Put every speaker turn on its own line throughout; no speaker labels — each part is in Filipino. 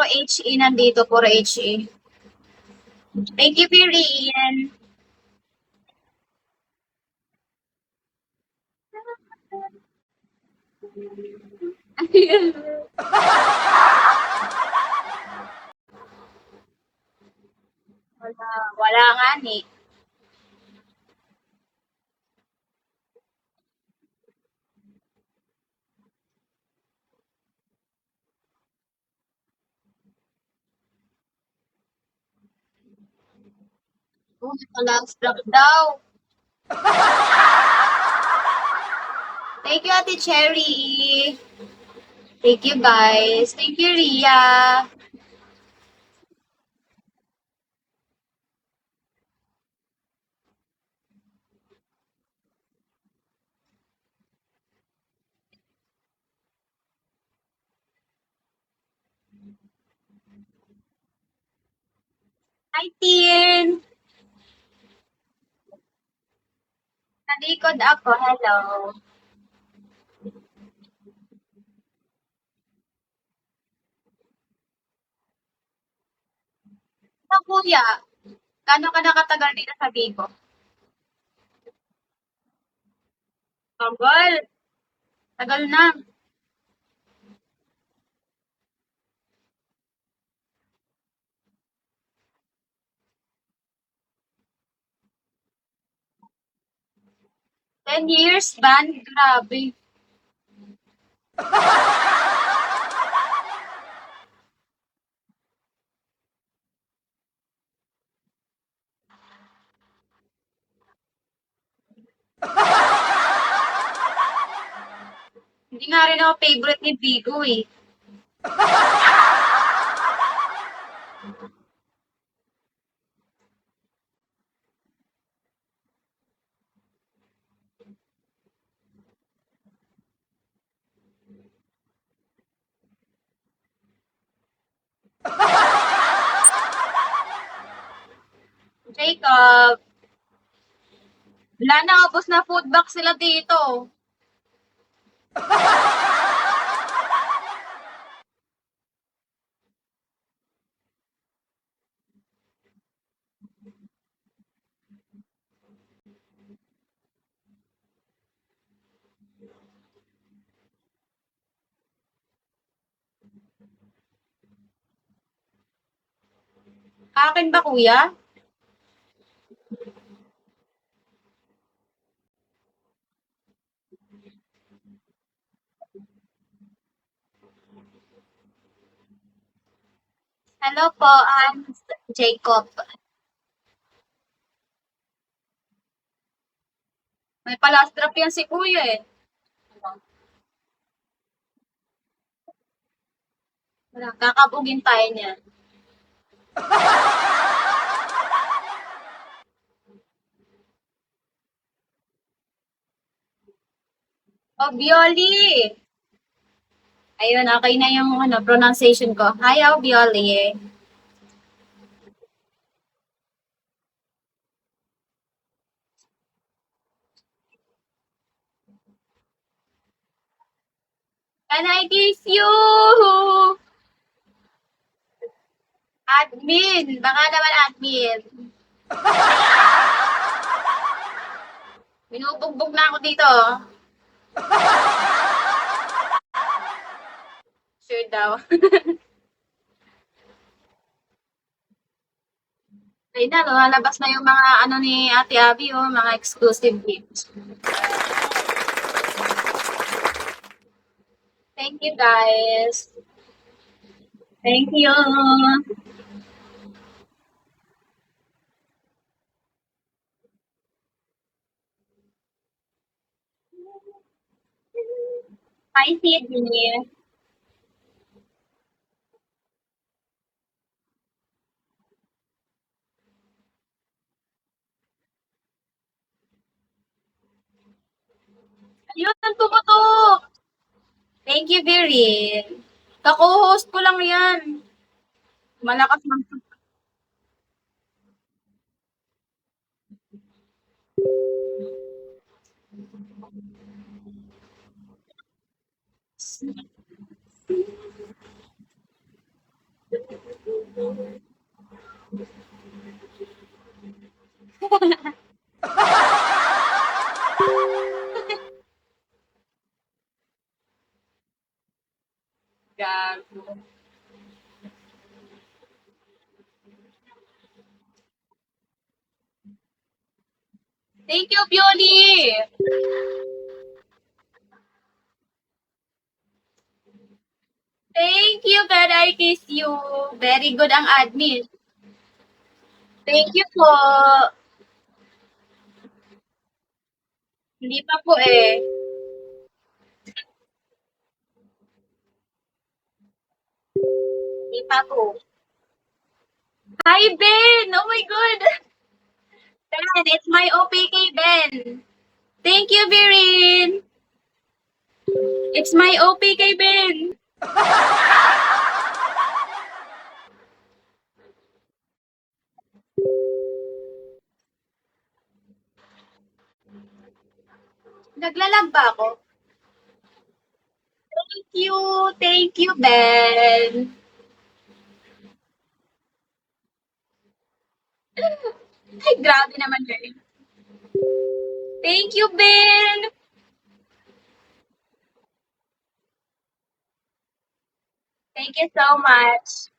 HE nandito, puro HE. Thank you, Ian. Wala nga ni. Last drop daw. Thank you, Ate Cherry. Thank you, guys. Thank you, Ria. Hi, Tin. Nalikod ako. Hello. So, kuya, gaano ka nakatagal dito sa Vigo? Tagal. Tagal na. 10 years ban? Grabe. Hindi nga rin ako favorite ni Vigo eh. Jacob, wala na, ubos na food box sila dito. Akin ba, kuya? Hello po, Jacob. May palast drop yan si kuya eh. Wala, kakabugin tayo niyan. Oh, Bioli! Ayun, okay na yung pronunciation ko. Hi, Bioli. Can I kiss you? Admin! Baka naman admin. Binubugbog na ako dito. Sure daw. Ayun na, lumalabas na yung mga ano ni Ate Abby, oh, mga exclusive gifts. Thank you, guys. Thank you. Hi, Sydney. Ayun, tumutok. Thank you, Virin. Kako-host ko lang yan. Malakas man. Gago. Thank you, Beauty! Thank you, God, I kiss you. Very good ang admin. Thank you po. Hindi pa po eh. Hindi pa po. Hi, Ben! Oh my God! Ben, it's my OPK, Ben. Thank you, Virin. It's my OPK, Ben. Naglalag ba ako? Thank you. Thank you, Ben. Ay, grabe naman yun. Thank you, Ben. Thank you so much.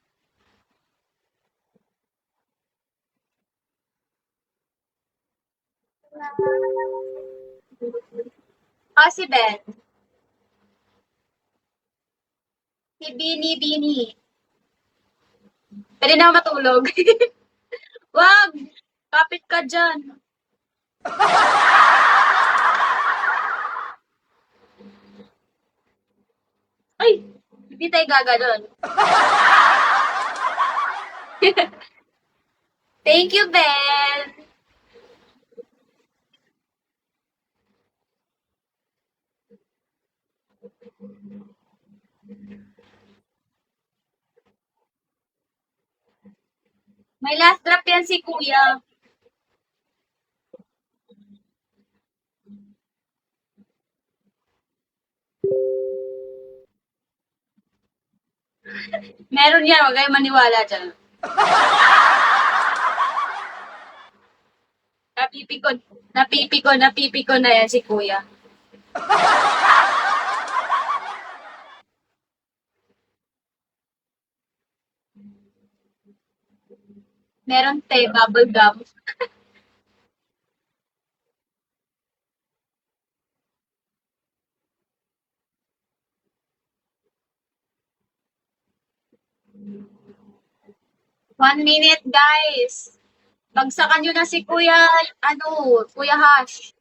Ah, si Ben. Si Bini Bini. Pwede na ako matulog. Wag! Kapit ka dyan. Ay! Hindi tayo gaganon. Thank you, Ben. May last drop yan si Kuya. Meron yan, huwag kayong maniwala dyan. Napipikon, napipikon na yan si Kuya. Meron te, bubble gum. One minute, guys. Bagsakan nyo na si Kuya, Kuya Hash.